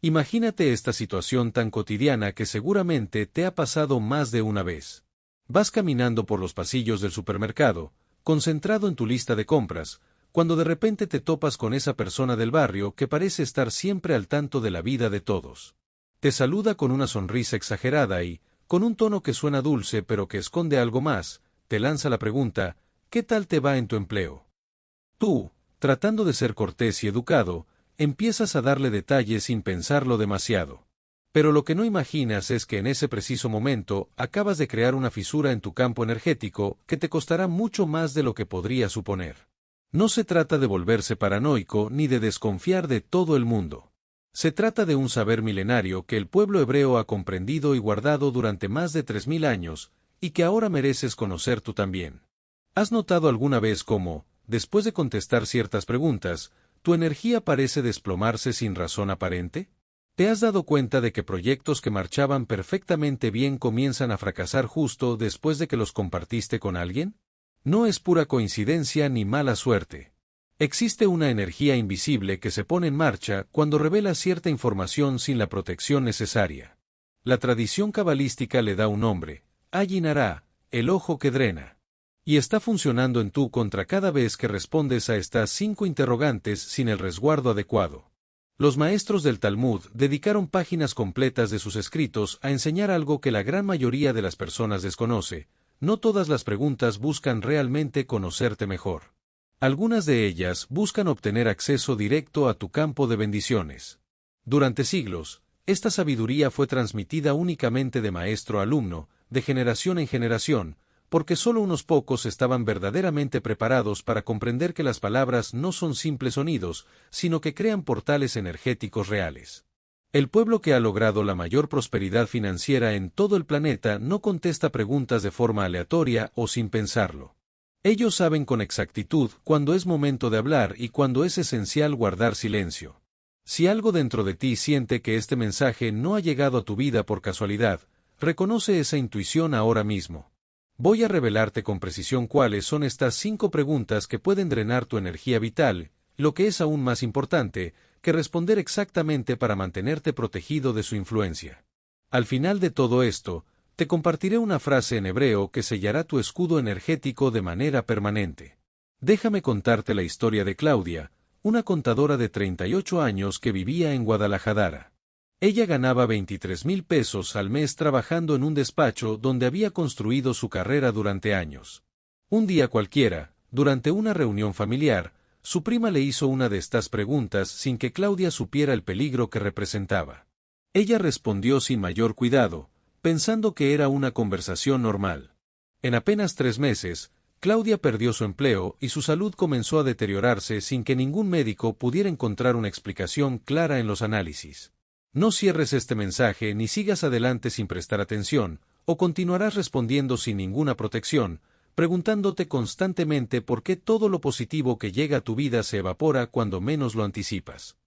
Imagínate esta situación tan cotidiana que seguramente te ha pasado más de una vez. Vas caminando por los pasillos del supermercado, concentrado en tu lista de compras, cuando de repente te topas con esa persona del barrio que parece estar siempre al tanto de la vida de todos. Te saluda con una sonrisa exagerada y, con un tono que suena dulce pero que esconde algo más, te lanza la pregunta: ¿qué tal te va en tu empleo? Tú, tratando de ser cortés y educado, empiezas a darle detalles sin pensarlo demasiado. Pero lo que no imaginas es que en ese preciso momento acabas de crear una fisura en tu campo energético que te costará mucho más de lo que podría suponer. No se trata de volverse paranoico ni de desconfiar de todo el mundo. Se trata de un saber milenario que el pueblo hebreo ha comprendido y guardado durante más de 3000 años, y que ahora mereces conocer tú también. ¿Has notado alguna vez cómo, después de contestar ciertas preguntas, tu energía parece desplomarse sin razón aparente? ¿Te has dado cuenta de que proyectos que marchaban perfectamente bien comienzan a fracasar justo después de que los compartiste con alguien? No es pura coincidencia ni mala suerte. Existe una energía invisible que se pone en marcha cuando revela cierta información sin la protección necesaria. La tradición cabalística le da un nombre: Ayin Ara, el ojo que drena. Y está funcionando en tu contra cada vez que respondes a estas 5 interrogantes sin el resguardo adecuado. Los maestros del Talmud dedicaron páginas completas de sus escritos a enseñar algo que la gran mayoría de las personas desconoce: no todas las preguntas buscan realmente conocerte mejor. Algunas de ellas buscan obtener acceso directo a tu campo de bendiciones. Durante siglos, esta sabiduría fue transmitida únicamente de maestro a alumno, de generación en generación, porque solo unos pocos estaban verdaderamente preparados para comprender que las palabras no son simples sonidos, sino que crean portales energéticos reales. El pueblo que ha logrado la mayor prosperidad financiera en todo el planeta no contesta preguntas de forma aleatoria o sin pensarlo. Ellos saben con exactitud cuándo es momento de hablar y cuándo es esencial guardar silencio. Si algo dentro de ti siente que este mensaje no ha llegado a tu vida por casualidad, reconoce esa intuición ahora mismo. Voy a revelarte con precisión cuáles son estas 5 preguntas que pueden drenar tu energía vital, lo que es aún más importante que responder exactamente para mantenerte protegido de su influencia. Al final de todo esto, te compartiré una frase en hebreo que sellará tu escudo energético de manera permanente. Déjame contarte la historia de Claudia, una contadora de 38 años que vivía en Guadalajara. Ella ganaba 23,000 pesos al mes trabajando en un despacho donde había construido su carrera durante años. Un día cualquiera, durante una reunión familiar, su prima le hizo una de estas preguntas sin que Claudia supiera el peligro que representaba. Ella respondió sin mayor cuidado, pensando que era una conversación normal. En apenas 3 meses, Claudia perdió su empleo y su salud comenzó a deteriorarse sin que ningún médico pudiera encontrar una explicación clara en los análisis. No cierres este mensaje ni sigas adelante sin prestar atención, o continuarás respondiendo sin ninguna protección, preguntándote constantemente por qué todo lo positivo que llega a tu vida se evapora cuando menos lo anticipas.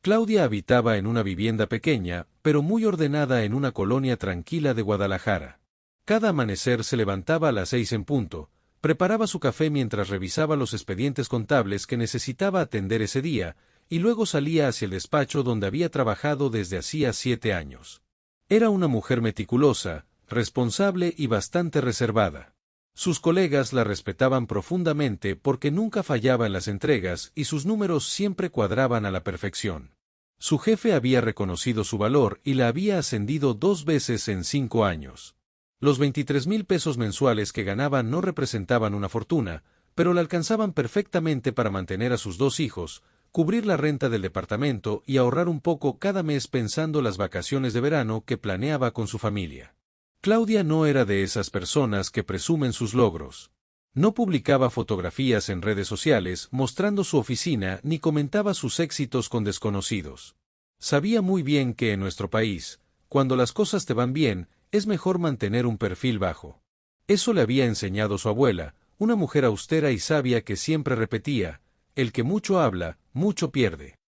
Claudia habitaba en una vivienda pequeña, pero muy ordenada en una colonia tranquila de Guadalajara. Cada amanecer se levantaba a las 6 en punto, preparaba su café mientras revisaba los expedientes contables que necesitaba atender ese día, y luego salía hacia el despacho donde había trabajado desde hacía 7 años. Era una mujer meticulosa, responsable y bastante reservada. Sus colegas la respetaban profundamente porque nunca fallaba en las entregas y sus números siempre cuadraban a la perfección. Su jefe había reconocido su valor y la había ascendido 2 veces en 5 años. Los 23,000 pesos mensuales que ganaba no representaban una fortuna, pero la alcanzaban perfectamente para mantener a sus 2 hijos, cubrir la renta del departamento y ahorrar un poco cada mes pensando las vacaciones de verano que planeaba con su familia. Claudia no era de esas personas que presumen sus logros. No publicaba fotografías en redes sociales mostrando su oficina ni comentaba sus éxitos con desconocidos. Sabía muy bien que en nuestro país, cuando las cosas te van bien, es mejor mantener un perfil bajo. Eso le había enseñado su abuela, una mujer austera y sabia que siempre repetía: el que mucho habla, mucho pierde.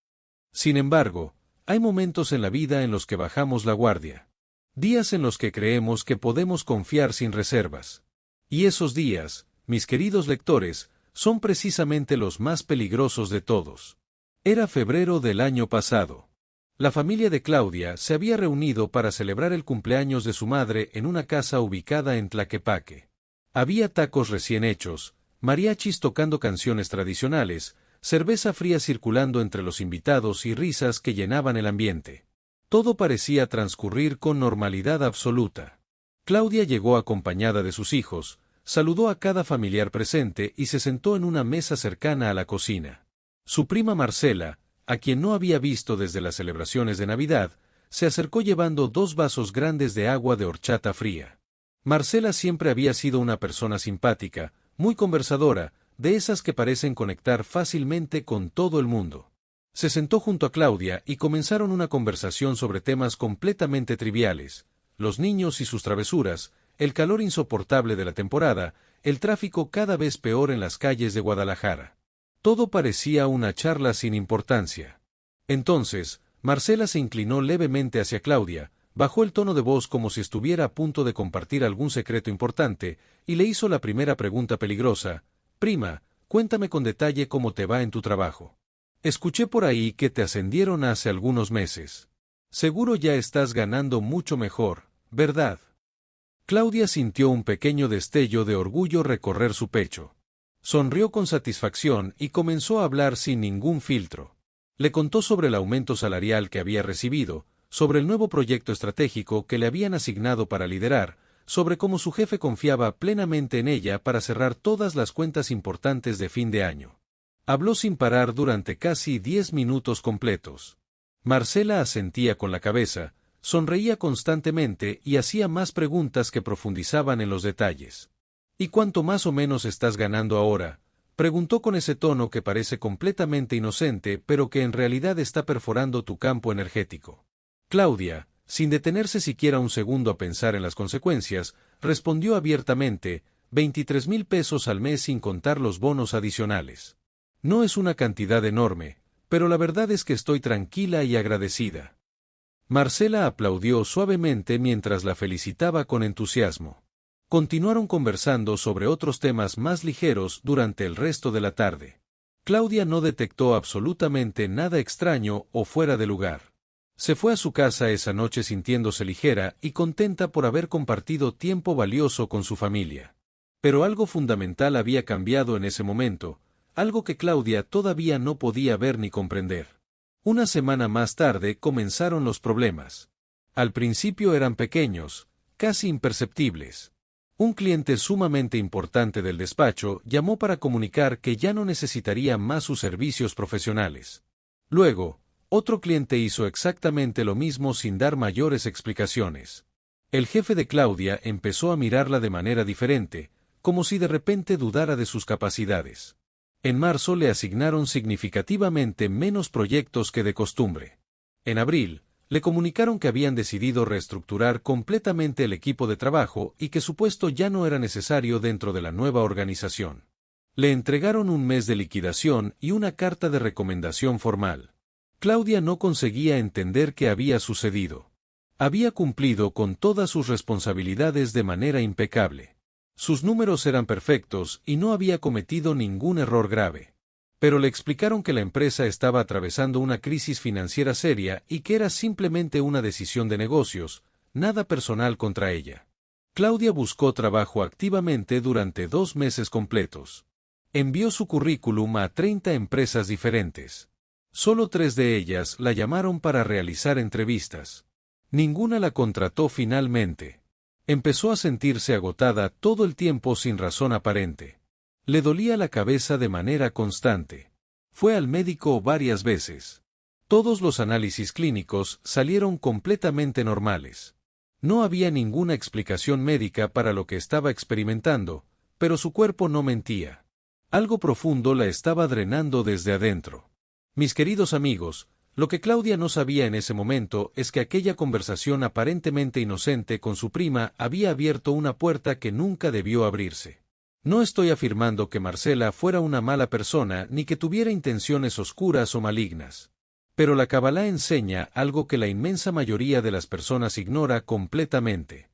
Sin embargo, hay momentos en la vida en los que bajamos la guardia. Días en los que creemos que podemos confiar sin reservas. Y esos días, mis queridos lectores, son precisamente los más peligrosos de todos. Era febrero del año pasado. La familia de Claudia se había reunido para celebrar el cumpleaños de su madre en una casa ubicada en Tlaquepaque. Había tacos recién hechos, mariachis tocando canciones tradicionales, cerveza fría circulando entre los invitados y risas que llenaban el ambiente. Todo parecía transcurrir con normalidad absoluta. Claudia llegó acompañada de sus hijos, saludó a cada familiar presente y se sentó en una mesa cercana a la cocina. Su prima Marcela, a quien no había visto desde las celebraciones de Navidad, se acercó llevando 2 vasos grandes de agua de horchata fría. Marcela siempre había sido una persona simpática, muy conversadora, de esas que parecen conectar fácilmente con todo el mundo. Se sentó junto a Claudia y comenzaron una conversación sobre temas completamente triviales: los niños y sus travesuras, el calor insoportable de la temporada, el tráfico cada vez peor en las calles de Guadalajara. Todo parecía una charla sin importancia. Entonces, Marcela se inclinó levemente hacia Claudia, bajó el tono de voz como si estuviera a punto de compartir algún secreto importante, y le hizo la primera pregunta peligrosa: «Prima, cuéntame con detalle cómo te va en tu trabajo. Escuché por ahí que te ascendieron hace algunos meses. Seguro ya estás ganando mucho mejor, ¿verdad?». Claudia sintió un pequeño destello de orgullo recorrer su pecho. Sonrió con satisfacción y comenzó a hablar sin ningún filtro. Le contó sobre el aumento salarial que había recibido, sobre el nuevo proyecto estratégico que le habían asignado para liderar, sobre cómo su jefe confiaba plenamente en ella para cerrar todas las cuentas importantes de fin de año. Habló sin parar durante casi 10 minutos completos. Marcela asentía con la cabeza, sonreía constantemente y hacía más preguntas que profundizaban en los detalles. «¿Y cuánto más o menos estás ganando ahora?», preguntó con ese tono que parece completamente inocente pero que en realidad está perforando tu campo energético. Claudia, sin detenerse siquiera un segundo a pensar en las consecuencias, respondió abiertamente: 23,000 pesos al mes sin contar los bonos adicionales. No es una cantidad enorme, pero la verdad es que estoy tranquila y agradecida. Marcela aplaudió suavemente mientras la felicitaba con entusiasmo. Continuaron conversando sobre otros temas más ligeros durante el resto de la tarde. Claudia no detectó absolutamente nada extraño o fuera de lugar. Se fue a su casa esa noche sintiéndose ligera y contenta por haber compartido tiempo valioso con su familia. Pero algo fundamental había cambiado en ese momento, algo que Claudia todavía no podía ver ni comprender. Una semana más tarde comenzaron los problemas. Al principio eran pequeños, casi imperceptibles. Un cliente sumamente importante del despacho llamó para comunicar que ya no necesitaría más sus servicios profesionales. Luego, otro cliente hizo exactamente lo mismo sin dar mayores explicaciones. El jefe de Claudia empezó a mirarla de manera diferente, como si de repente dudara de sus capacidades. En marzo le asignaron significativamente menos proyectos que de costumbre. En abril, le comunicaron que habían decidido reestructurar completamente el equipo de trabajo y que su puesto ya no era necesario dentro de la nueva organización. Le entregaron un mes de liquidación y una carta de recomendación formal. Claudia no conseguía entender qué había sucedido. Había cumplido con todas sus responsabilidades de manera impecable. Sus números eran perfectos y no había cometido ningún error grave. Pero le explicaron que la empresa estaba atravesando una crisis financiera seria y que era simplemente una decisión de negocios, nada personal contra ella. Claudia buscó trabajo activamente durante 2 meses completos. Envió su currículum a 30 empresas diferentes. Solo 3 de ellas la llamaron para realizar entrevistas. Ninguna la contrató finalmente. Empezó a sentirse agotada todo el tiempo sin razón aparente. Le dolía la cabeza de manera constante. Fue al médico varias veces. Todos los análisis clínicos salieron completamente normales. No había ninguna explicación médica para lo que estaba experimentando, pero su cuerpo no mentía. Algo profundo la estaba drenando desde adentro. Mis queridos amigos, lo que Claudia no sabía en ese momento es que aquella conversación aparentemente inocente con su prima había abierto una puerta que nunca debió abrirse. No estoy afirmando que Marcela fuera una mala persona ni que tuviera intenciones oscuras o malignas. Pero la Kabbalah enseña algo que la inmensa mayoría de las personas ignora completamente.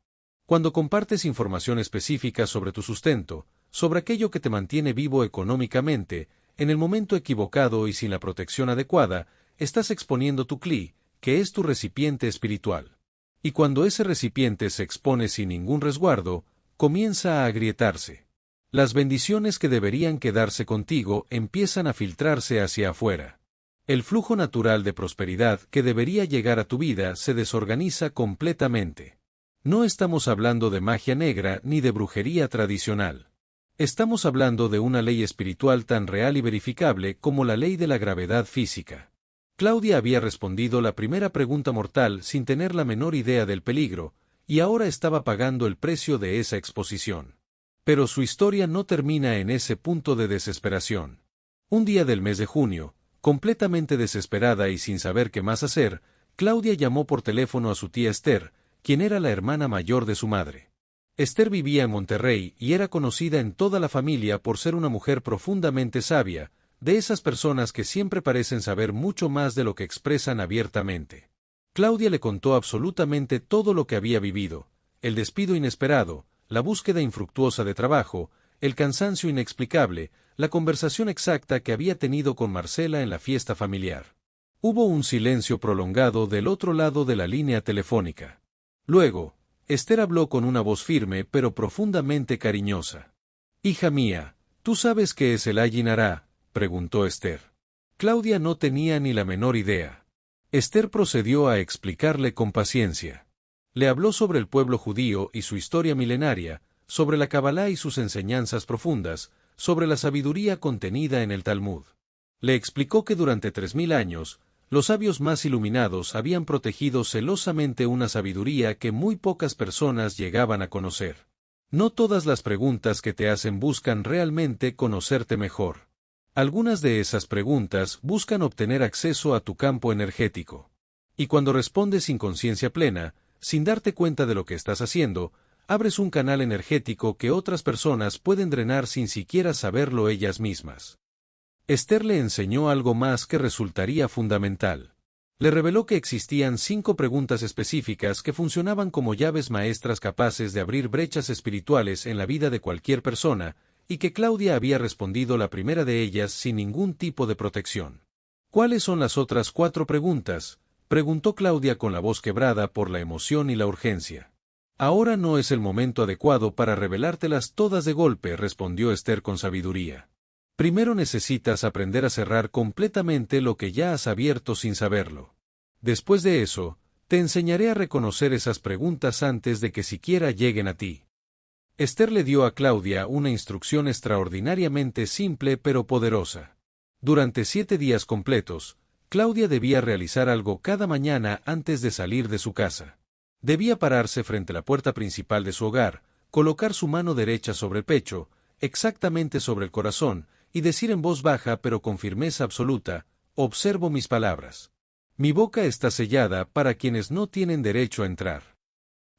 Cuando compartes información específica sobre tu sustento, sobre aquello que te mantiene vivo económicamente, en el momento equivocado y sin la protección adecuada, estás exponiendo tu cli, que es tu recipiente espiritual. Y cuando ese recipiente se expone sin ningún resguardo, comienza a agrietarse. Las bendiciones que deberían quedarse contigo empiezan a filtrarse hacia afuera. El flujo natural de prosperidad que debería llegar a tu vida se desorganiza completamente. No estamos hablando de magia negra ni de brujería tradicional. Estamos hablando de una ley espiritual tan real y verificable como la ley de la gravedad física. Claudia había respondido la primera pregunta mortal sin tener la menor idea del peligro, y ahora estaba pagando el precio de esa exposición. Pero su historia no termina en ese punto de desesperación. Un día del mes de junio, completamente desesperada y sin saber qué más hacer, Claudia llamó por teléfono a su tía Esther, quien era la hermana mayor de su madre. Esther vivía en Monterrey y era conocida en toda la familia por ser una mujer profundamente sabia, de esas personas que siempre parecen saber mucho más de lo que expresan abiertamente. Claudia le contó absolutamente todo lo que había vivido: el despido inesperado, la búsqueda infructuosa de trabajo, el cansancio inexplicable, la conversación exacta que había tenido con Marcela en la fiesta familiar. Hubo un silencio prolongado del otro lado de la línea telefónica. Luego, Esther habló con una voz firme pero profundamente cariñosa. «Hija mía, ¿tú sabes qué es el Ayin Ara?», preguntó Esther. Claudia no tenía ni la menor idea. Esther procedió a explicarle con paciencia. Le habló sobre el pueblo judío y su historia milenaria, sobre la Kabbalah y sus enseñanzas profundas, sobre la sabiduría contenida en el Talmud. Le explicó que durante 3000 años, los sabios más iluminados habían protegido celosamente una sabiduría que muy pocas personas llegaban a conocer. No todas las preguntas que te hacen buscan realmente conocerte mejor. Algunas de esas preguntas buscan obtener acceso a tu campo energético. Y cuando respondes sin conciencia plena, sin darte cuenta de lo que estás haciendo, abres un canal energético que otras personas pueden drenar sin siquiera saberlo ellas mismas. Esther le enseñó algo más que resultaría fundamental. Le reveló que existían 5 preguntas específicas que funcionaban como llaves maestras capaces de abrir brechas espirituales en la vida de cualquier persona, y que Claudia había respondido la primera de ellas sin ningún tipo de protección. ¿Cuáles son las otras 4 preguntas?, preguntó Claudia con la voz quebrada por la emoción y la urgencia. Ahora no es el momento adecuado para revelártelas todas de golpe, respondió Esther con sabiduría. Primero necesitas aprender a cerrar completamente lo que ya has abierto sin saberlo. Después de eso, te enseñaré a reconocer esas preguntas antes de que siquiera lleguen a ti. Esther le dio a Claudia una instrucción extraordinariamente simple pero poderosa. Durante 7 días completos, Claudia debía realizar algo cada mañana antes de salir de su casa. Debía pararse frente a la puerta principal de su hogar, colocar su mano derecha sobre el pecho, exactamente sobre el corazón, y decir en voz baja pero con firmeza absoluta: «Observo mis palabras. Mi boca está sellada para quienes no tienen derecho a entrar».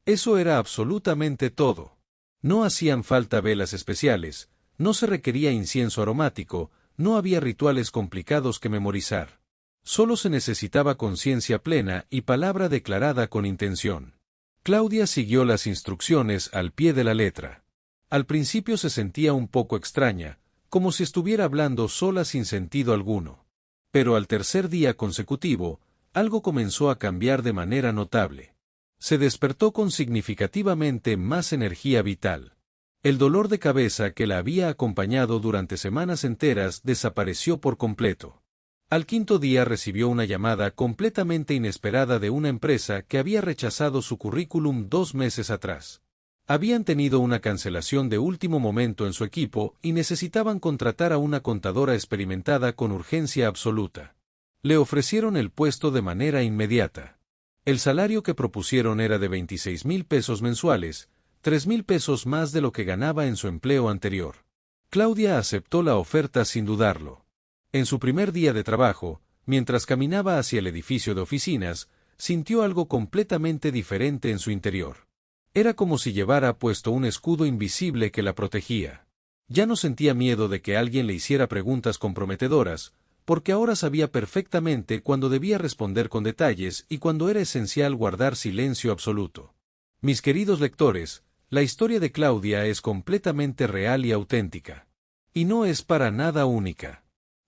Eso era absolutamente todo. No hacían falta velas especiales, no se requería incienso aromático, no había rituales complicados que memorizar. Solo se necesitaba conciencia plena y palabra declarada con intención. Claudia siguió las instrucciones al pie de la letra. Al principio se sentía un poco extraña, como si estuviera hablando sola sin sentido alguno. Pero al tercer día consecutivo, algo comenzó a cambiar de manera notable. Se despertó con significativamente más energía vital. El dolor de cabeza que la había acompañado durante semanas enteras desapareció por completo. Al 5.º día recibió una llamada completamente inesperada de una empresa que había rechazado su currículum 2 meses atrás. Habían tenido una cancelación de último momento en su equipo y necesitaban contratar a una contadora experimentada con urgencia absoluta. Le ofrecieron el puesto de manera inmediata. El salario que propusieron era de 26,000 pesos mensuales, 3,000 pesos más de lo que ganaba en su empleo anterior. Claudia aceptó la oferta sin dudarlo. En su primer día de trabajo, mientras caminaba hacia el edificio de oficinas, sintió algo completamente diferente en su interior. Era como si llevara puesto un escudo invisible que la protegía. Ya no sentía miedo de que alguien le hiciera preguntas comprometedoras, porque ahora sabía perfectamente cuándo debía responder con detalles y cuándo era esencial guardar silencio absoluto. Mis queridos lectores, la historia de Claudia es completamente real y auténtica. Y no es para nada única.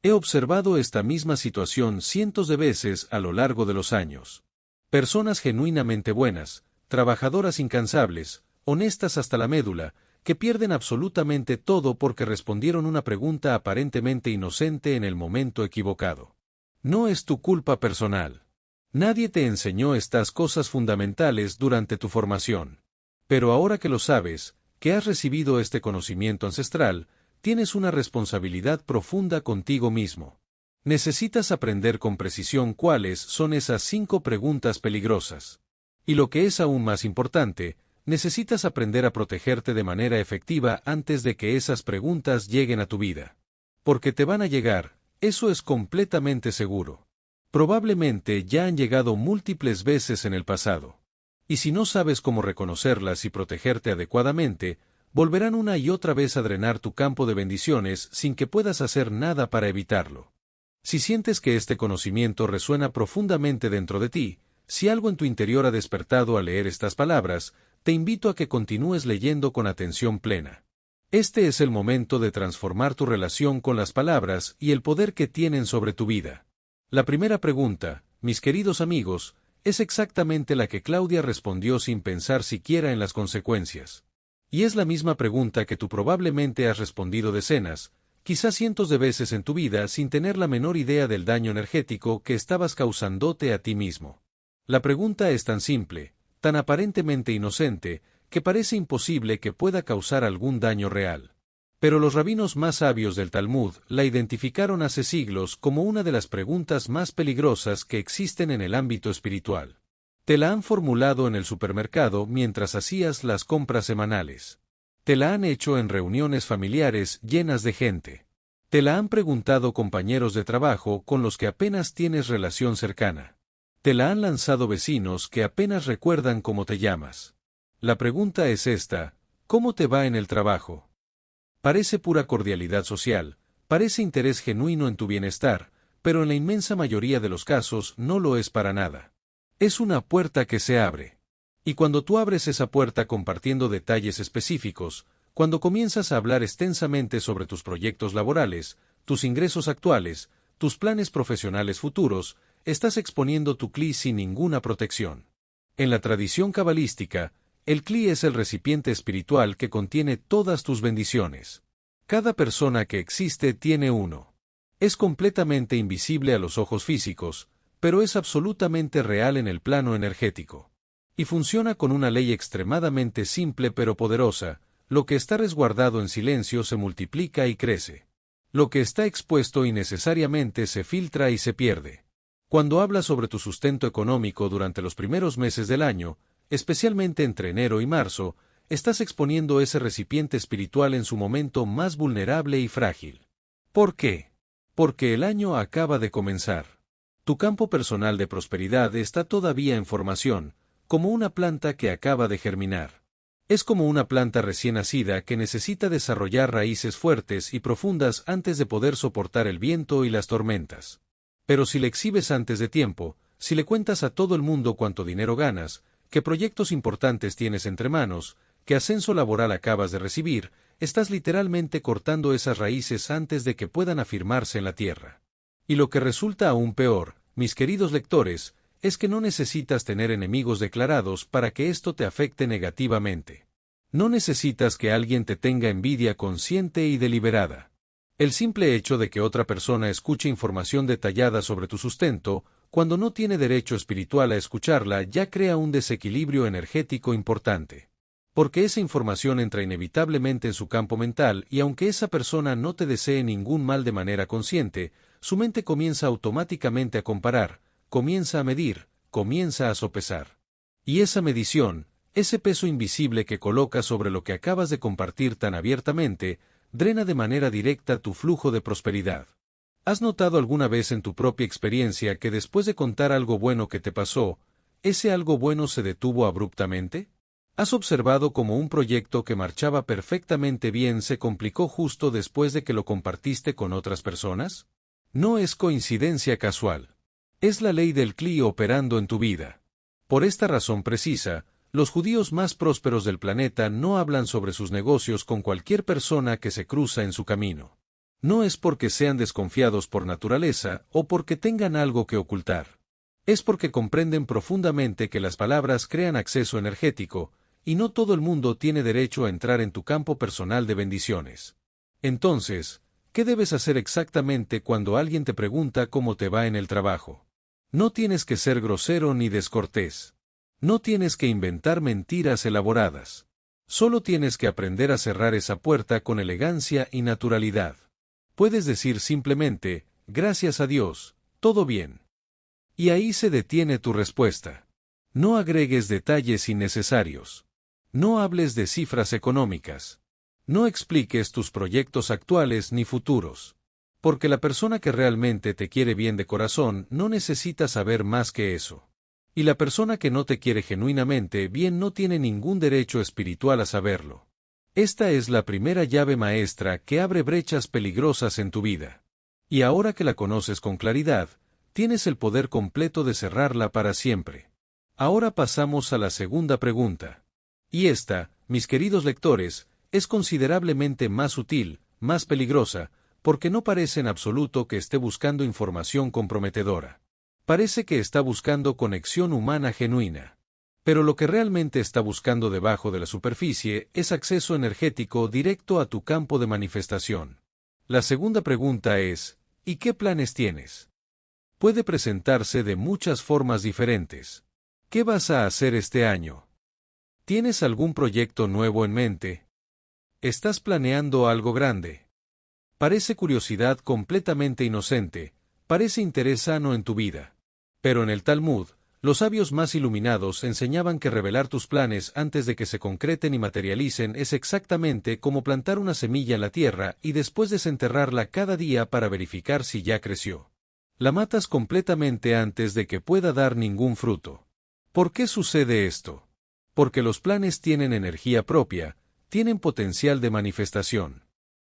He observado esta misma situación cientos de veces a lo largo de los años. Personas genuinamente buenas, trabajadoras incansables, honestas hasta la médula, que pierden absolutamente todo porque respondieron una pregunta aparentemente inocente en el momento equivocado. No es tu culpa personal. Nadie te enseñó estas cosas fundamentales durante tu formación. Pero ahora que lo sabes, que has recibido este conocimiento ancestral, tienes una responsabilidad profunda contigo mismo. Necesitas aprender con precisión cuáles son esas 5 preguntas peligrosas. Y lo que es aún más importante, necesitas aprender a protegerte de manera efectiva antes de que esas preguntas lleguen a tu vida. Porque te van a llegar, eso es completamente seguro. Probablemente ya han llegado múltiples veces en el pasado. Y si no sabes cómo reconocerlas y protegerte adecuadamente, volverán una y otra vez a drenar tu campo de bendiciones sin que puedas hacer nada para evitarlo. Si sientes que este conocimiento resuena profundamente dentro de ti, si algo en tu interior ha despertado al leer estas palabras, te invito a que continúes leyendo con atención plena. Este es el momento de transformar tu relación con las palabras y el poder que tienen sobre tu vida. La primera pregunta, mis queridos amigos, es exactamente la que Claudia respondió sin pensar siquiera en las consecuencias. Y es la misma pregunta que tú probablemente has respondido decenas, quizás cientos de veces en tu vida sin tener la menor idea del daño energético que estabas causándote a ti mismo. La pregunta es tan simple, tan aparentemente inocente, que parece imposible que pueda causar algún daño real. Pero los rabinos más sabios del Talmud la identificaron hace siglos como una de las preguntas más peligrosas que existen en el ámbito espiritual. Te la han formulado en el supermercado mientras hacías las compras semanales. Te la han hecho en reuniones familiares llenas de gente. Te la han preguntado compañeros de trabajo con los que apenas tienes relación cercana. Te la han lanzado vecinos que apenas recuerdan cómo te llamas. La pregunta es esta: ¿cómo te va en el trabajo? Parece pura cordialidad social, parece interés genuino en tu bienestar, pero en la inmensa mayoría de los casos no lo es para nada. Es una puerta que se abre. Y cuando tú abres esa puerta compartiendo detalles específicos, cuando comienzas a hablar extensamente sobre tus proyectos laborales, tus ingresos actuales, tus planes profesionales futuros, estás exponiendo tu cli sin ninguna protección. En la tradición cabalística, el cli es el recipiente espiritual que contiene todas tus bendiciones. Cada persona que existe tiene uno. Es completamente invisible a los ojos físicos, pero es absolutamente real en el plano energético. Y funciona con una ley extremadamente simple pero poderosa: lo que está resguardado en silencio se multiplica y crece. Lo que está expuesto innecesariamente se filtra y se pierde. Cuando hablas sobre tu sustento económico durante los primeros meses del año, especialmente entre enero y marzo, estás exponiendo ese recipiente espiritual en su momento más vulnerable y frágil. ¿Por qué? Porque el año acaba de comenzar. Tu campo personal de prosperidad está todavía en formación, como una planta que acaba de germinar. Es como una planta recién nacida que necesita desarrollar raíces fuertes y profundas antes de poder soportar el viento y las tormentas. Pero si le exhibes antes de tiempo, si le cuentas a todo el mundo cuánto dinero ganas, qué proyectos importantes tienes entre manos, qué ascenso laboral acabas de recibir, estás literalmente cortando esas raíces antes de que puedan afirmarse en la tierra. Y lo que resulta aún peor, mis queridos lectores, es que no necesitas tener enemigos declarados para que esto te afecte negativamente. No necesitas que alguien te tenga envidia consciente y deliberada. El simple hecho de que otra persona escuche información detallada sobre tu sustento, cuando no tiene derecho espiritual a escucharla, ya crea un desequilibrio energético importante. Porque esa información entra inevitablemente en su campo mental y aunque esa persona no te desee ningún mal de manera consciente, su mente comienza automáticamente a comparar, comienza a medir, comienza a sopesar. Y esa medición, ese peso invisible que colocas sobre lo que acabas de compartir tan abiertamente, drena de manera directa tu flujo de prosperidad. ¿Has notado alguna vez en tu propia experiencia que después de contar algo bueno que te pasó, ese algo bueno se detuvo abruptamente? ¿Has observado cómo un proyecto que marchaba perfectamente bien se complicó justo después de que lo compartiste con otras personas? No es coincidencia casual. Es la ley del cli operando en tu vida. Por esta razón precisa, los judíos más prósperos del planeta no hablan sobre sus negocios con cualquier persona que se cruza en su camino. No es porque sean desconfiados por naturaleza o porque tengan algo que ocultar. Es porque comprenden profundamente que las palabras crean acceso energético, y no todo el mundo tiene derecho a entrar en tu campo personal de bendiciones. Entonces, ¿qué debes hacer exactamente cuando alguien te pregunta cómo te va en el trabajo? No tienes que ser grosero ni descortés. No tienes que inventar mentiras elaboradas. Solo tienes que aprender a cerrar esa puerta con elegancia y naturalidad. Puedes decir simplemente, gracias a Dios, todo bien. Y ahí se detiene tu respuesta. No agregues detalles innecesarios. No hables de cifras económicas. No expliques tus proyectos actuales ni futuros. Porque la persona que realmente te quiere bien de corazón no necesita saber más que eso. Y la persona que no te quiere genuinamente bien no tiene ningún derecho espiritual a saberlo. Esta es la primera llave maestra que abre brechas peligrosas en tu vida. Y ahora que la conoces con claridad, tienes el poder completo de cerrarla para siempre. Ahora pasamos a la segunda pregunta. Y esta, mis queridos lectores, es considerablemente más sutil, más peligrosa, porque no parece en absoluto que esté buscando información comprometedora. Parece que está buscando conexión humana genuina. Pero lo que realmente está buscando debajo de la superficie es acceso energético directo a tu campo de manifestación. La segunda pregunta es, ¿y qué planes tienes? Puede presentarse de muchas formas diferentes. ¿Qué vas a hacer este año? ¿Tienes algún proyecto nuevo en mente? ¿Estás planeando algo grande? Parece curiosidad completamente inocente, parece interés sano en tu vida. Pero en el Talmud, los sabios más iluminados enseñaban que revelar tus planes antes de que se concreten y materialicen es exactamente como plantar una semilla en la tierra y después desenterrarla cada día para verificar si ya creció. La matas completamente antes de que pueda dar ningún fruto. ¿Por qué sucede esto? Porque los planes tienen energía propia, tienen potencial de manifestación.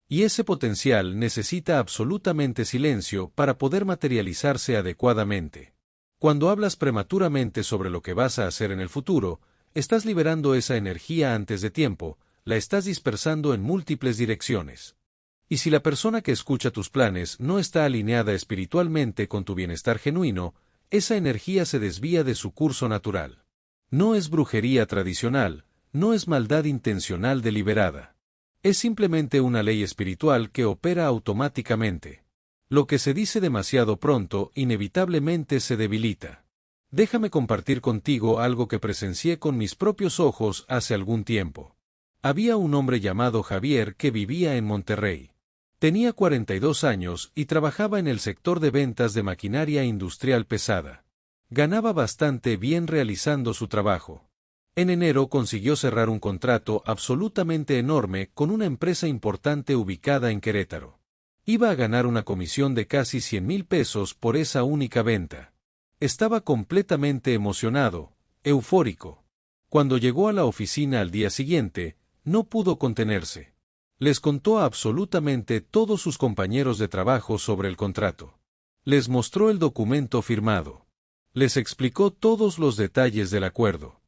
Y ese potencial necesita absolutamente silencio para poder materializarse adecuadamente. Cuando hablas prematuramente sobre lo que vas a hacer en el futuro, estás liberando esa energía antes de tiempo, la estás dispersando en múltiples direcciones. Y si la persona que escucha tus planes no está alineada espiritualmente con tu bienestar genuino, esa energía se desvía de su curso natural. No es brujería tradicional, no es maldad intencional deliberada. Es simplemente una ley espiritual que opera automáticamente. Lo que se dice demasiado pronto inevitablemente se debilita. Déjame compartir contigo algo que presencié con mis propios ojos hace algún tiempo. Había un hombre llamado Javier que vivía en Monterrey. Tenía 42 años y trabajaba en el sector de ventas de maquinaria industrial pesada. Ganaba bastante bien realizando su trabajo. En enero consiguió cerrar un contrato absolutamente enorme con una empresa importante ubicada en Querétaro. Iba a ganar una comisión de casi 100,000 pesos por esa única venta. Estaba completamente emocionado, eufórico. Cuando llegó a la oficina al día siguiente, no pudo contenerse. Les contó a absolutamente todos sus compañeros de trabajo sobre el contrato. Les mostró el documento firmado. Les explicó todos los detalles del acuerdo.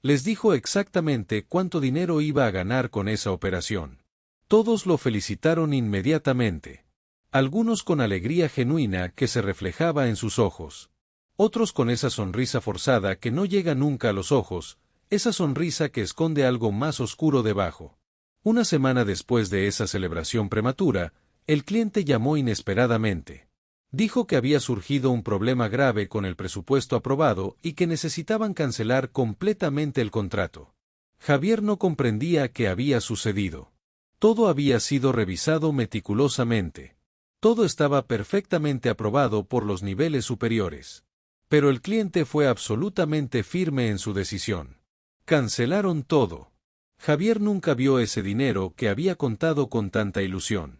Les dijo exactamente cuánto dinero iba a ganar con esa operación. Todos lo felicitaron inmediatamente. Algunos con alegría genuina que se reflejaba en sus ojos. Otros con esa sonrisa forzada que no llega nunca a los ojos, esa sonrisa que esconde algo más oscuro debajo. Una semana después de esa celebración prematura, el cliente llamó inesperadamente. Dijo que había surgido un problema grave con el presupuesto aprobado y que necesitaban cancelar completamente el contrato. Javier no comprendía qué había sucedido. Todo había sido revisado meticulosamente. Todo estaba perfectamente aprobado por los niveles superiores. Pero el cliente fue absolutamente firme en su decisión. Cancelaron todo. Javier nunca vio ese dinero que había contado con tanta ilusión.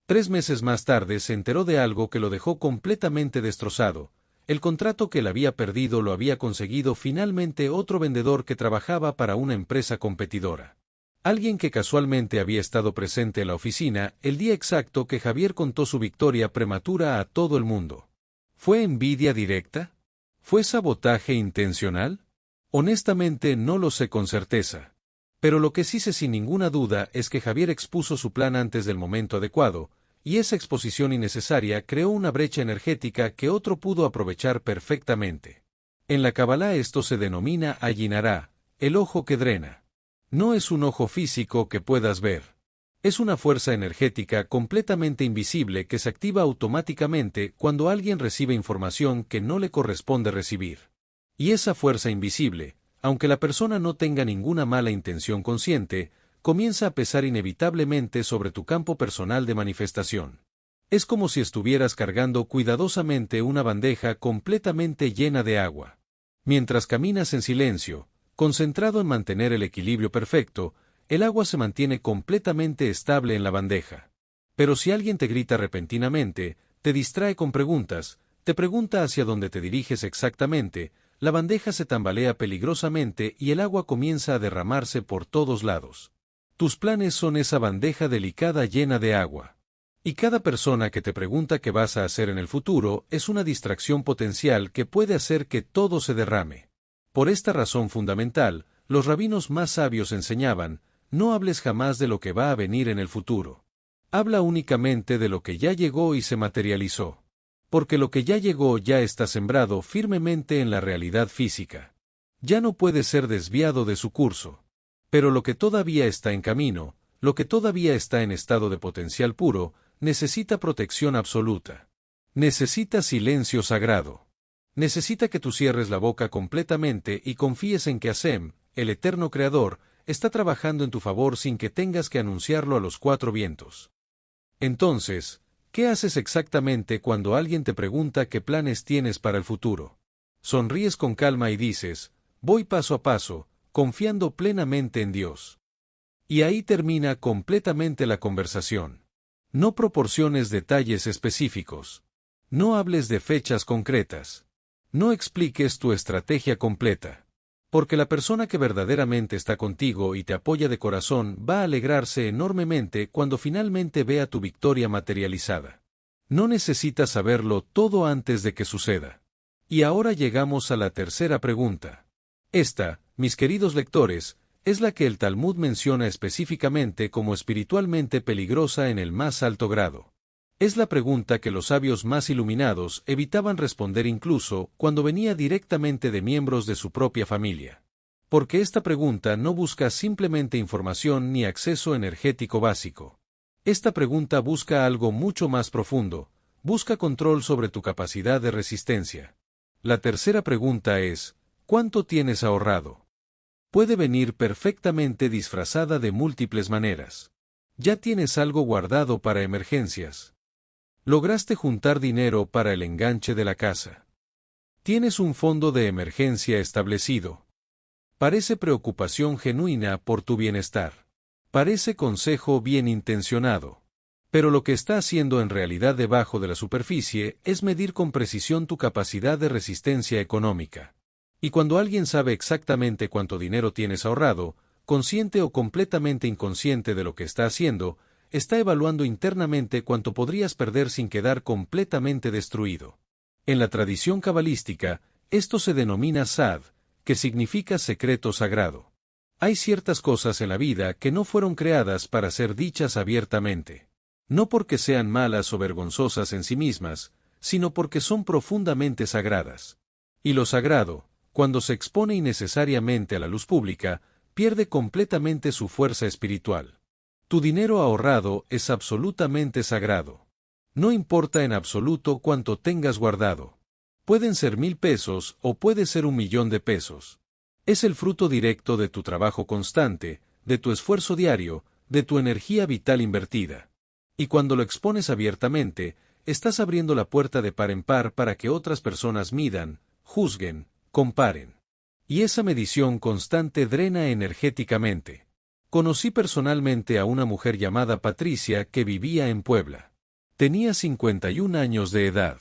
3 meses más tarde se enteró de algo que lo dejó completamente destrozado. El contrato que él había perdido lo había conseguido finalmente otro vendedor que trabajaba para una empresa competidora. Alguien que casualmente había estado presente en la oficina el día exacto que Javier contó su victoria prematura a todo el mundo. ¿Fue envidia directa? ¿Fue sabotaje intencional? Honestamente no lo sé con certeza. Pero lo que sí sé sin ninguna duda es que Javier expuso su plan antes del momento adecuado, y esa exposición innecesaria creó una brecha energética que otro pudo aprovechar perfectamente. En la Kabbalah esto se denomina Ayinará, el ojo que drena. No es un ojo físico que puedas ver. Es una fuerza energética completamente invisible que se activa automáticamente cuando alguien recibe información que no le corresponde recibir. Y esa fuerza invisible, aunque la persona no tenga ninguna mala intención consciente, comienza a pesar inevitablemente sobre tu campo personal de manifestación. Es como si estuvieras cargando cuidadosamente una bandeja completamente llena de agua. Mientras caminas en silencio, concentrado en mantener el equilibrio perfecto, el agua se mantiene completamente estable en la bandeja. Pero si alguien te grita repentinamente, te distrae con preguntas, te pregunta hacia dónde te diriges exactamente, la bandeja se tambalea peligrosamente y el agua comienza a derramarse por todos lados. Tus planes son esa bandeja delicada llena de agua. Y cada persona que te pregunta qué vas a hacer en el futuro es una distracción potencial que puede hacer que todo se derrame. Por esta razón fundamental, los rabinos más sabios enseñaban: no hables jamás de lo que va a venir en el futuro. Habla únicamente de lo que ya llegó y se materializó. Porque lo que ya llegó ya está sembrado firmemente en la realidad física. Ya no puede ser desviado de su curso. Pero lo que todavía está en camino, lo que todavía está en estado de potencial puro, necesita protección absoluta. Necesita silencio sagrado. Necesita que tú cierres la boca completamente y confíes en que Hashem, el eterno Creador, está trabajando en tu favor sin que tengas que anunciarlo a los cuatro vientos. Entonces, ¿qué haces exactamente cuando alguien te pregunta qué planes tienes para el futuro? Sonríes con calma y dices: voy paso a paso, confiando plenamente en Dios. Y ahí termina completamente la conversación. No proporciones detalles específicos. No hables de fechas concretas. No expliques tu estrategia completa. Porque la persona que verdaderamente está contigo y te apoya de corazón va a alegrarse enormemente cuando finalmente vea tu victoria materializada. No necesitas saberlo todo antes de que suceda. Y ahora llegamos a la tercera pregunta. Esta, mis queridos lectores, es la que el Talmud menciona específicamente como espiritualmente peligrosa en el más alto grado. Es la pregunta que los sabios más iluminados evitaban responder incluso cuando venía directamente de miembros de su propia familia. Porque esta pregunta no busca simplemente información ni acceso energético básico. Esta pregunta busca algo mucho más profundo, busca control sobre tu capacidad de resistencia. La tercera pregunta es: ¿cuánto tienes ahorrado? Puede venir perfectamente disfrazada de múltiples maneras. Ya tienes algo guardado para emergencias. Lograste juntar dinero para el enganche de la casa. Tienes un fondo de emergencia establecido. Parece preocupación genuina por tu bienestar. Parece consejo bien intencionado. Pero lo que está haciendo en realidad debajo de la superficie es medir con precisión tu capacidad de resistencia económica. Y cuando alguien sabe exactamente cuánto dinero tienes ahorrado, consciente o completamente inconsciente de lo que está haciendo, está evaluando internamente cuánto podrías perder sin quedar completamente destruido. En la tradición cabalística, esto se denomina Sad, que significa secreto sagrado. Hay ciertas cosas en la vida que no fueron creadas para ser dichas abiertamente. No porque sean malas o vergonzosas en sí mismas, sino porque son profundamente sagradas. Y lo sagrado, cuando se expone innecesariamente a la luz pública, pierde completamente su fuerza espiritual. Tu dinero ahorrado es absolutamente sagrado. No importa en absoluto cuánto tengas guardado. Pueden ser 1,000 pesos o puede ser 1,000,000 de pesos. Es el fruto directo de tu trabajo constante, de tu esfuerzo diario, de tu energía vital invertida. Y cuando lo expones abiertamente, estás abriendo la puerta de par en par para que otras personas midan, juzguen, comparen. Y esa medición constante drena energéticamente. Conocí personalmente a una mujer llamada Patricia que vivía en Puebla. Tenía 51 años de edad.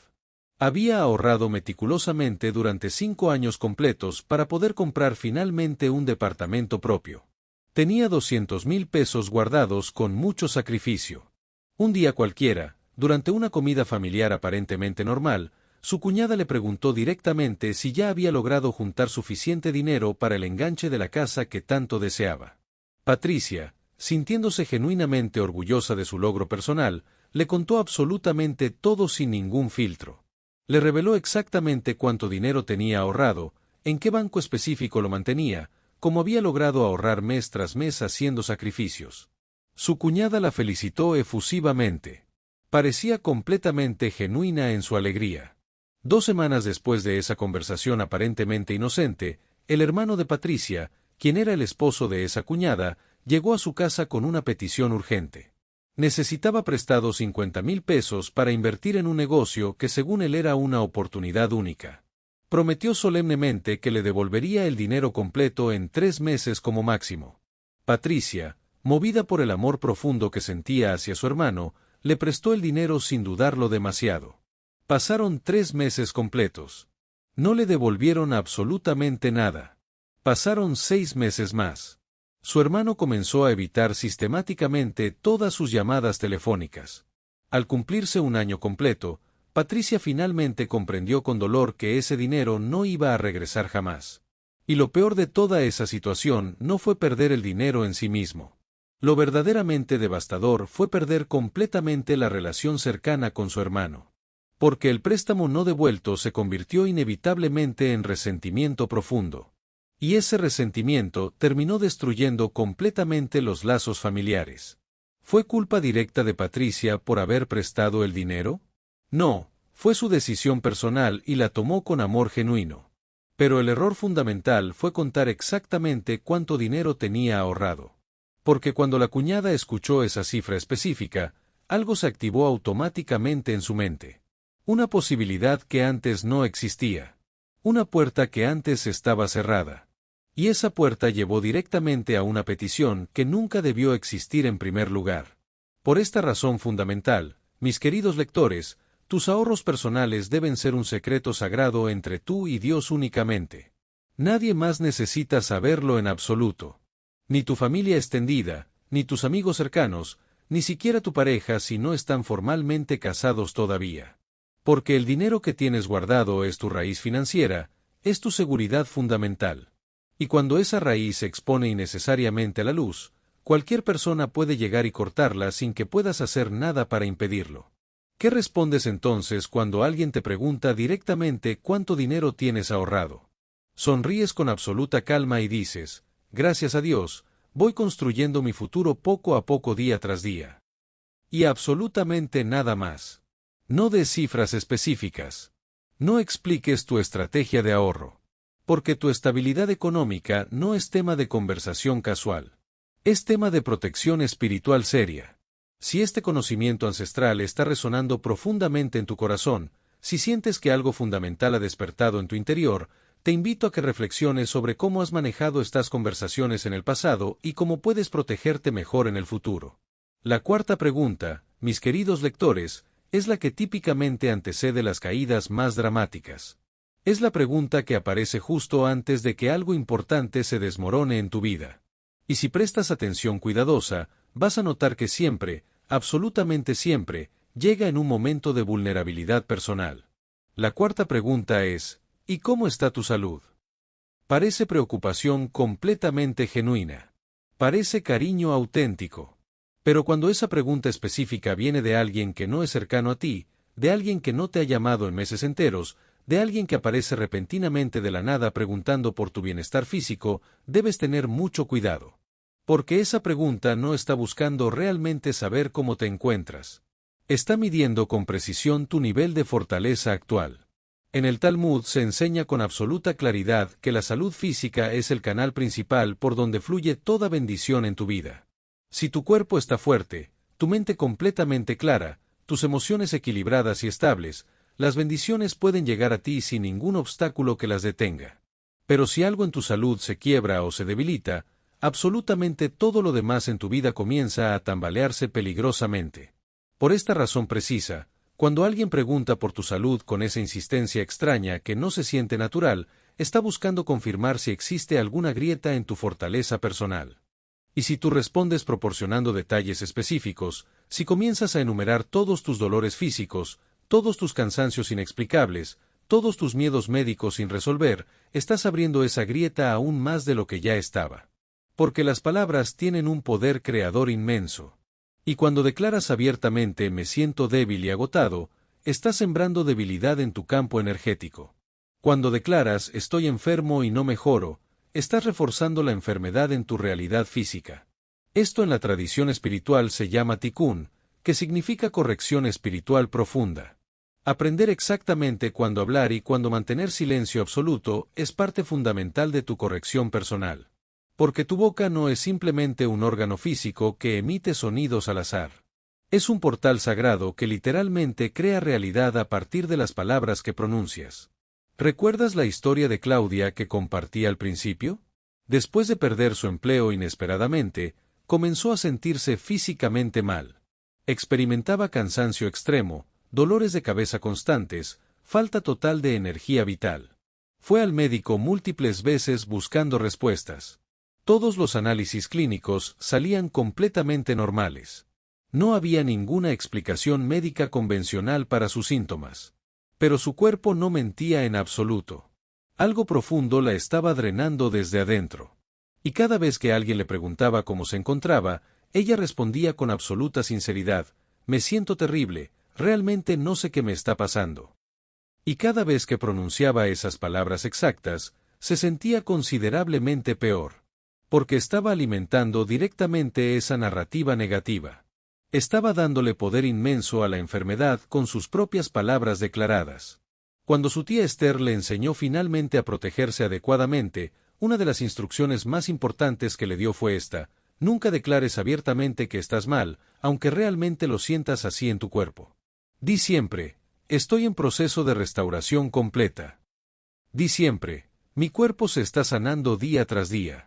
Había ahorrado meticulosamente durante 5 años completos para poder comprar finalmente un departamento propio. Tenía 200,000 pesos guardados con mucho sacrificio. Un día cualquiera, durante una comida familiar aparentemente normal, su cuñada le preguntó directamente si ya había logrado juntar suficiente dinero para el enganche de la casa que tanto deseaba. Patricia, sintiéndose genuinamente orgullosa de su logro personal, le contó absolutamente todo sin ningún filtro. Le reveló exactamente cuánto dinero tenía ahorrado, en qué banco específico lo mantenía, cómo había logrado ahorrar mes tras mes haciendo sacrificios. Su cuñada la felicitó efusivamente. Parecía completamente genuina en su alegría. 2 semanas después de esa conversación aparentemente inocente, el hermano de Patricia, quien era el esposo de esa cuñada, llegó a su casa con una petición urgente. Necesitaba prestados 50,000 pesos para invertir en un negocio que según él era una oportunidad única. Prometió solemnemente que le devolvería el dinero completo en 3 meses como máximo. Patricia, movida por el amor profundo que sentía hacia su hermano, le prestó el dinero sin dudarlo demasiado. Pasaron 3 meses completos. No le devolvieron absolutamente nada. Pasaron 6 meses más. Su hermano comenzó a evitar sistemáticamente todas sus llamadas telefónicas. Al cumplirse un año completo, Patricia finalmente comprendió con dolor que ese dinero no iba a regresar jamás. Y lo peor de toda esa situación no fue perder el dinero en sí mismo. Lo verdaderamente devastador fue perder completamente la relación cercana con su hermano. Porque el préstamo no devuelto se convirtió inevitablemente en resentimiento profundo. Y ese resentimiento terminó destruyendo completamente los lazos familiares. ¿Fue culpa directa de Patricia por haber prestado el dinero? No, fue su decisión personal y la tomó con amor genuino. Pero el error fundamental fue contar exactamente cuánto dinero tenía ahorrado. Porque cuando la cuñada escuchó esa cifra específica, algo se activó automáticamente en su mente. Una posibilidad que antes no existía. Una puerta que antes estaba cerrada. Y esa puerta llevó directamente a una petición que nunca debió existir en primer lugar. Por esta razón fundamental, mis queridos lectores, tus ahorros personales deben ser un secreto sagrado entre tú y Dios únicamente. Nadie más necesita saberlo en absoluto. Ni tu familia extendida, ni tus amigos cercanos, ni siquiera tu pareja si no están formalmente casados todavía. Porque el dinero que tienes guardado es tu raíz financiera, es tu seguridad fundamental. Y cuando esa raíz se expone innecesariamente a la luz, cualquier persona puede llegar y cortarla sin que puedas hacer nada para impedirlo. ¿Qué respondes entonces cuando alguien te pregunta directamente cuánto dinero tienes ahorrado? Sonríes con absoluta calma y dices, gracias a Dios, voy construyendo mi futuro poco a poco día tras día. Y absolutamente nada más. No des cifras específicas. No expliques tu estrategia de ahorro. Porque tu estabilidad económica no es tema de conversación casual. Es tema de protección espiritual seria. Si este conocimiento ancestral está resonando profundamente en tu corazón, si sientes que algo fundamental ha despertado en tu interior, te invito a que reflexiones sobre cómo has manejado estas conversaciones en el pasado y cómo puedes protegerte mejor en el futuro. La cuarta pregunta, mis queridos lectores, es la que típicamente antecede las caídas más dramáticas. Es la pregunta que aparece justo antes de que algo importante se desmorone en tu vida. Y si prestas atención cuidadosa, vas a notar que siempre, absolutamente siempre, llega en un momento de vulnerabilidad personal. La cuarta pregunta es, ¿y cómo está tu salud? Parece preocupación completamente genuina. Parece cariño auténtico. Pero cuando esa pregunta específica viene de alguien que no es cercano a ti, de alguien que no te ha llamado en meses enteros, de alguien que aparece repentinamente de la nada preguntando por tu bienestar físico, debes tener mucho cuidado. Porque esa pregunta no está buscando realmente saber cómo te encuentras. Está midiendo con precisión tu nivel de fortaleza actual. En el Talmud se enseña con absoluta claridad que la salud física es el canal principal por donde fluye toda bendición en tu vida. Si tu cuerpo está fuerte, tu mente completamente clara, tus emociones equilibradas y estables, las bendiciones pueden llegar a ti sin ningún obstáculo que las detenga. Pero si algo en tu salud se quiebra o se debilita, absolutamente todo lo demás en tu vida comienza a tambalearse peligrosamente. Por esta razón precisa, cuando alguien pregunta por tu salud con esa insistencia extraña que no se siente natural, está buscando confirmar si existe alguna grieta en tu fortaleza personal. Y si tú respondes proporcionando detalles específicos, si comienzas a enumerar todos tus dolores físicos, todos tus cansancios inexplicables, todos tus miedos médicos sin resolver, estás abriendo esa grieta aún más de lo que ya estaba. Porque las palabras tienen un poder creador inmenso. Y cuando declaras abiertamente me siento débil y agotado, estás sembrando debilidad en tu campo energético. Cuando declaras estoy enfermo y no mejoro, estás reforzando la enfermedad en tu realidad física. Esto en la tradición espiritual se llama tikkun, que significa corrección espiritual profunda. Aprender exactamente cuándo hablar y cuándo mantener silencio absoluto es parte fundamental de tu corrección personal. Porque tu boca no es simplemente un órgano físico que emite sonidos al azar. Es un portal sagrado que literalmente crea realidad a partir de las palabras que pronuncias. ¿Recuerdas la historia de Claudia que compartí al principio? Después de perder su empleo inesperadamente, comenzó a sentirse físicamente mal. Experimentaba cansancio extremo, dolores de cabeza constantes, falta total de energía vital. Fue al médico múltiples veces buscando respuestas. Todos los análisis clínicos salían completamente normales. No había ninguna explicación médica convencional para sus síntomas. Pero su cuerpo no mentía en absoluto. Algo profundo la estaba drenando desde adentro. Y cada vez que alguien le preguntaba cómo se encontraba, ella respondía con absoluta sinceridad: me siento terrible, realmente no sé qué me está pasando. Y cada vez que pronunciaba esas palabras exactas, se sentía considerablemente peor. Porque estaba alimentando directamente esa narrativa negativa. Estaba dándole poder inmenso a la enfermedad con sus propias palabras declaradas. Cuando su tía Esther le enseñó finalmente a protegerse adecuadamente, una de las instrucciones más importantes que le dio fue esta: nunca declares abiertamente que estás mal, aunque realmente lo sientas así en tu cuerpo. Di siempre, estoy en proceso de restauración completa. Di siempre, mi cuerpo se está sanando día tras día.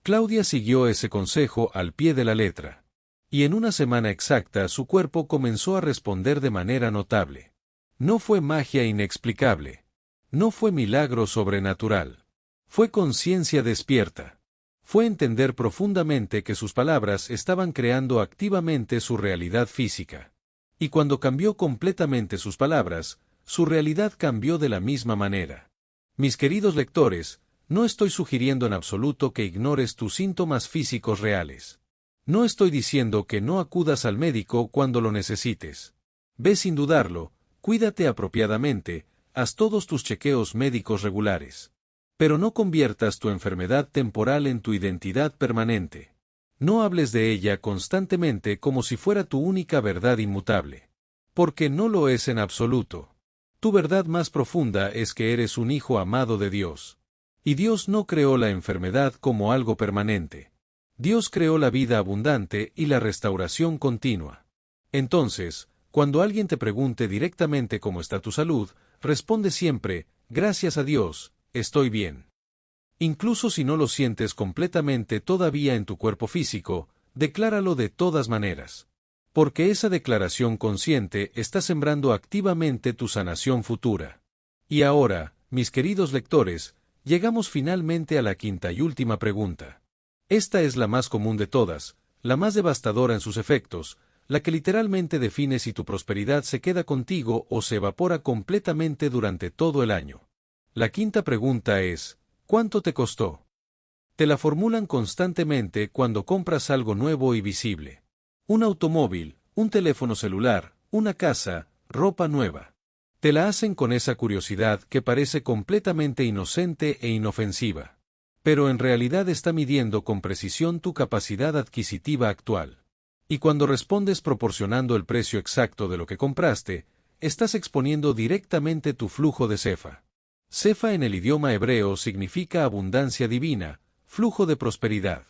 Claudia siguió ese consejo al pie de la letra. Y en una semana exacta su cuerpo comenzó a responder de manera notable. No fue magia inexplicable. No fue milagro sobrenatural. Fue conciencia despierta. Fue entender profundamente que sus palabras estaban creando activamente su realidad física. Y cuando cambió completamente sus palabras, su realidad cambió de la misma manera. Mis queridos lectores, no estoy sugiriendo en absoluto que ignores tus síntomas físicos reales. No estoy diciendo que no acudas al médico cuando lo necesites. Ve sin dudarlo, cuídate apropiadamente, haz todos tus chequeos médicos regulares. Pero no conviertas tu enfermedad temporal en tu identidad permanente. No hables de ella constantemente como si fuera tu única verdad inmutable. Porque no lo es en absoluto. Tu verdad más profunda es que eres un hijo amado de Dios. Y Dios no creó la enfermedad como algo permanente. Dios creó la vida abundante y la restauración continua. Entonces, cuando alguien te pregunte directamente cómo está tu salud, responde siempre: gracias a Dios, estoy bien. Incluso si no lo sientes completamente todavía en tu cuerpo físico, decláralo de todas maneras. Porque esa declaración consciente está sembrando activamente tu sanación futura. Y ahora, mis queridos lectores, llegamos finalmente a la quinta y última pregunta. Esta es la más común de todas, la más devastadora en sus efectos, la que literalmente define si tu prosperidad se queda contigo o se evapora completamente durante todo el año. La quinta pregunta es: ¿cuánto te costó? Te la formulan constantemente cuando compras algo nuevo y visible. Un automóvil, un teléfono celular, una casa, ropa nueva. Te la hacen con esa curiosidad que parece completamente inocente e inofensiva. Pero en realidad está midiendo con precisión tu capacidad adquisitiva actual. Y cuando respondes proporcionando el precio exacto de lo que compraste, estás exponiendo directamente tu flujo de Sefa. Sefa en el idioma hebreo significa abundancia divina, flujo de prosperidad.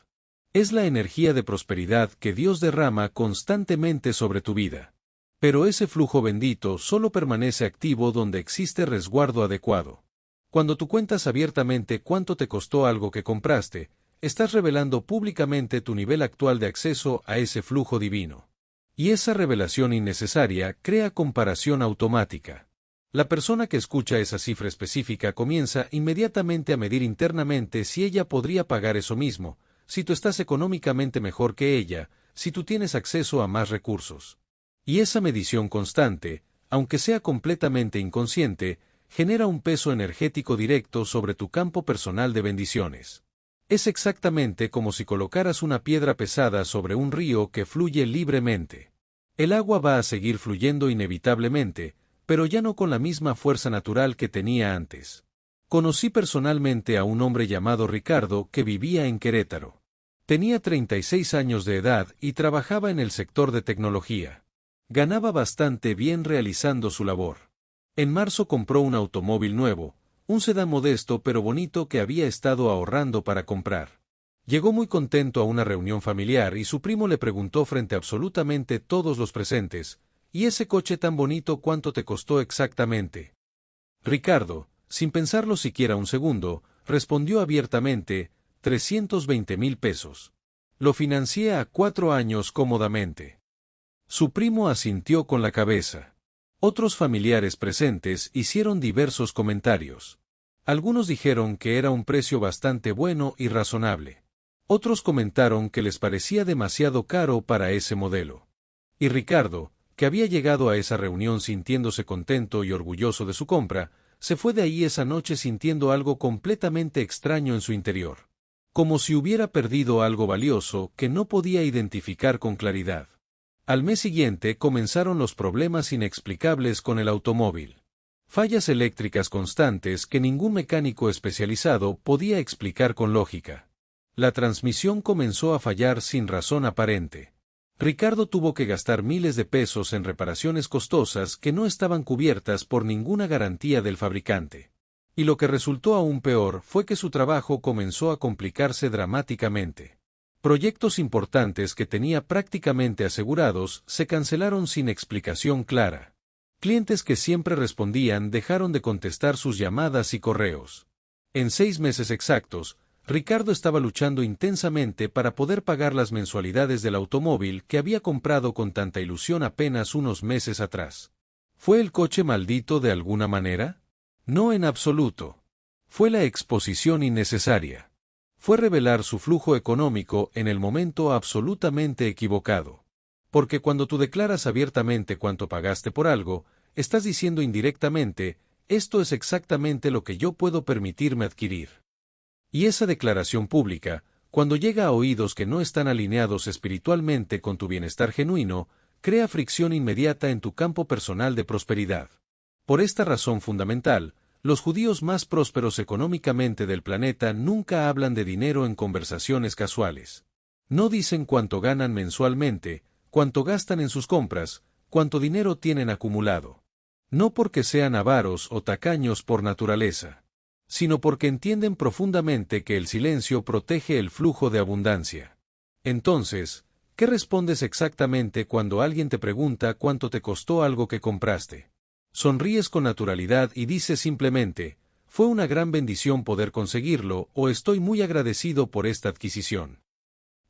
Es la energía de prosperidad que Dios derrama constantemente sobre tu vida. Pero ese flujo bendito solo permanece activo donde existe resguardo adecuado. Cuando tú cuentas abiertamente cuánto te costó algo que compraste, estás revelando públicamente tu nivel actual de acceso a ese flujo divino. Y esa revelación innecesaria crea comparación automática. La persona que escucha esa cifra específica comienza inmediatamente a medir internamente si ella podría pagar eso mismo, si tú estás económicamente mejor que ella, si tú tienes acceso a más recursos. Y esa medición constante, aunque sea completamente inconsciente, genera un peso energético directo sobre tu campo personal de bendiciones. Es exactamente como si colocaras una piedra pesada sobre un río que fluye libremente. El agua va a seguir fluyendo inevitablemente, pero ya no con la misma fuerza natural que tenía antes. Conocí personalmente a un hombre llamado Ricardo que vivía en Querétaro. Tenía 36 años de edad y trabajaba en el sector de tecnología. Ganaba bastante bien realizando su labor. En marzo compró un automóvil nuevo, un sedán modesto pero bonito que había estado ahorrando para comprar. Llegó muy contento a una reunión familiar y su primo le preguntó frente a absolutamente todos los presentes, ¿y ese coche tan bonito cuánto te costó exactamente? Ricardo, sin pensarlo siquiera un segundo, respondió abiertamente, 320,000 pesos. Lo financié a 4 años cómodamente. Su primo asintió con la cabeza. Otros familiares presentes hicieron diversos comentarios. Algunos dijeron que era un precio bastante bueno y razonable. Otros comentaron que les parecía demasiado caro para ese modelo. Y Ricardo, que había llegado a esa reunión sintiéndose contento y orgulloso de su compra, se fue de ahí esa noche sintiendo algo completamente extraño en su interior. Como si hubiera perdido algo valioso que no podía identificar con claridad. Al mes siguiente comenzaron los problemas inexplicables con el automóvil. Fallas eléctricas constantes que ningún mecánico especializado podía explicar con lógica. La transmisión comenzó a fallar sin razón aparente. Ricardo tuvo que gastar miles de pesos en reparaciones costosas que no estaban cubiertas por ninguna garantía del fabricante. Y lo que resultó aún peor fue que su trabajo comenzó a complicarse dramáticamente. Proyectos importantes que tenía prácticamente asegurados se cancelaron sin explicación clara. Clientes que siempre respondían dejaron de contestar sus llamadas y correos. En 6 meses exactos, Ricardo estaba luchando intensamente para poder pagar las mensualidades del automóvil que había comprado con tanta ilusión apenas unos meses atrás. ¿Fue el coche maldito de alguna manera? No en absoluto. Fue la exposición innecesaria. Fue revelar su flujo económico en el momento absolutamente equivocado. Porque cuando tú declaras abiertamente cuánto pagaste por algo, estás diciendo indirectamente, esto es exactamente lo que yo puedo permitirme adquirir. Y esa declaración pública, cuando llega a oídos que no están alineados espiritualmente con tu bienestar genuino, crea fricción inmediata en tu campo personal de prosperidad. Por esta razón fundamental, los judíos más prósperos económicamente del planeta nunca hablan de dinero en conversaciones casuales. No dicen cuánto ganan mensualmente, cuánto gastan en sus compras, cuánto dinero tienen acumulado. No porque sean avaros o tacaños por naturaleza, sino porque entienden profundamente que el silencio protege el flujo de abundancia. Entonces, ¿qué respondes exactamente cuando alguien te pregunta cuánto te costó algo que compraste? Sonríes con naturalidad y dices simplemente, fue una gran bendición poder conseguirlo o estoy muy agradecido por esta adquisición.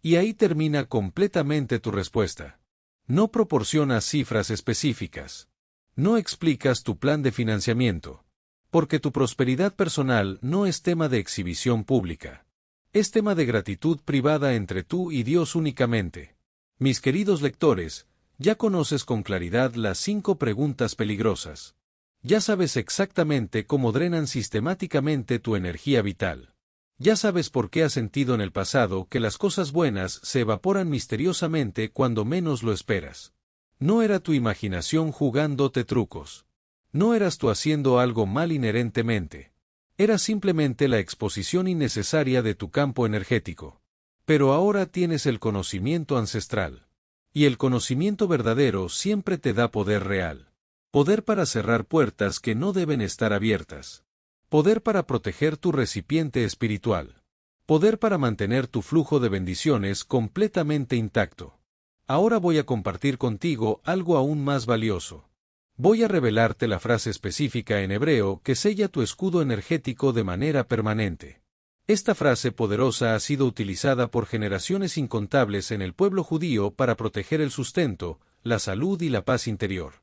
Y ahí termina completamente tu respuesta. No proporcionas cifras específicas. No explicas tu plan de financiamiento. Porque tu prosperidad personal no es tema de exhibición pública. Es tema de gratitud privada entre tú y Dios únicamente. Mis queridos lectores, ya conoces con claridad las 5 preguntas peligrosas. Ya sabes exactamente cómo drenan sistemáticamente tu energía vital. Ya sabes por qué has sentido en el pasado que las cosas buenas se evaporan misteriosamente cuando menos lo esperas. No era tu imaginación jugándote trucos. No eras tú haciendo algo mal inherentemente. Era simplemente la exposición innecesaria de tu campo energético. Pero ahora tienes el conocimiento ancestral. Y el conocimiento verdadero siempre te da poder real. Poder para cerrar puertas que no deben estar abiertas. Poder para proteger tu recipiente espiritual. Poder para mantener tu flujo de bendiciones completamente intacto. Ahora voy a compartir contigo algo aún más valioso. Voy a revelarte la frase específica en hebreo que sella tu escudo energético de manera permanente. Esta frase poderosa ha sido utilizada por generaciones incontables en el pueblo judío para proteger el sustento, la salud y la paz interior.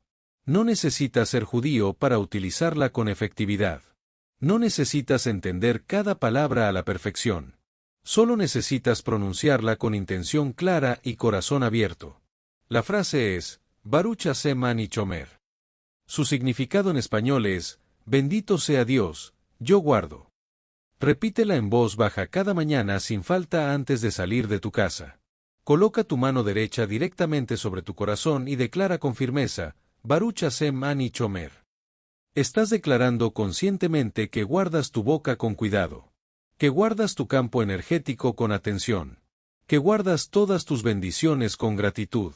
No necesitas ser judío para utilizarla con efectividad. No necesitas entender cada palabra a la perfección. Solo necesitas pronunciarla con intención clara y corazón abierto. La frase es, Baruch Hashem Ani Chomer. Su significado en español es, bendito sea Dios, yo guardo. Repítela en voz baja cada mañana sin falta antes de salir de tu casa. Coloca tu mano derecha directamente sobre tu corazón y declara con firmeza, Baruch Hashem Ani Chomer. Estás declarando conscientemente que guardas tu boca con cuidado, que guardas tu campo energético con atención, que guardas todas tus bendiciones con gratitud.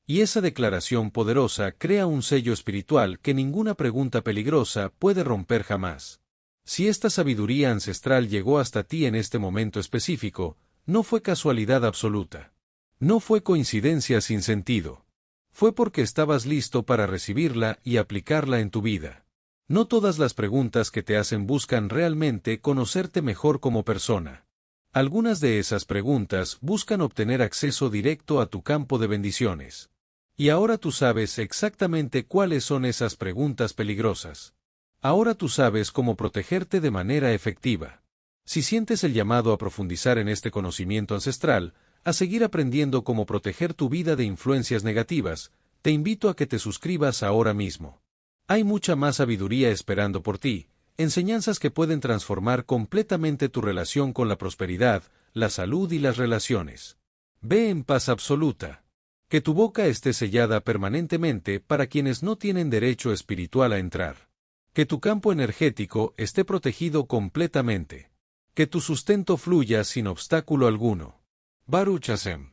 Y esa declaración poderosa crea un sello espiritual que ninguna pregunta peligrosa puede romper jamás. Si esta sabiduría ancestral llegó hasta ti en este momento específico, no fue casualidad absoluta. No fue coincidencia sin sentido. Fue porque estabas listo para recibirla y aplicarla en tu vida. No todas las preguntas que te hacen buscan realmente conocerte mejor como persona. Algunas de esas preguntas buscan obtener acceso directo a tu campo de bendiciones. Y ahora tú sabes exactamente cuáles son esas preguntas peligrosas. Ahora tú sabes cómo protegerte de manera efectiva. Si sientes el llamado a profundizar en este conocimiento ancestral, a seguir aprendiendo cómo proteger tu vida de influencias negativas, te invito a que te suscribas ahora mismo. Hay mucha más sabiduría esperando por ti, enseñanzas que pueden transformar completamente tu relación con la prosperidad, la salud y las relaciones. Ve en paz absoluta. Que tu boca esté sellada permanentemente para quienes no tienen derecho espiritual a entrar. Que tu campo energético esté protegido completamente. Que tu sustento fluya sin obstáculo alguno. Baruch Hashem.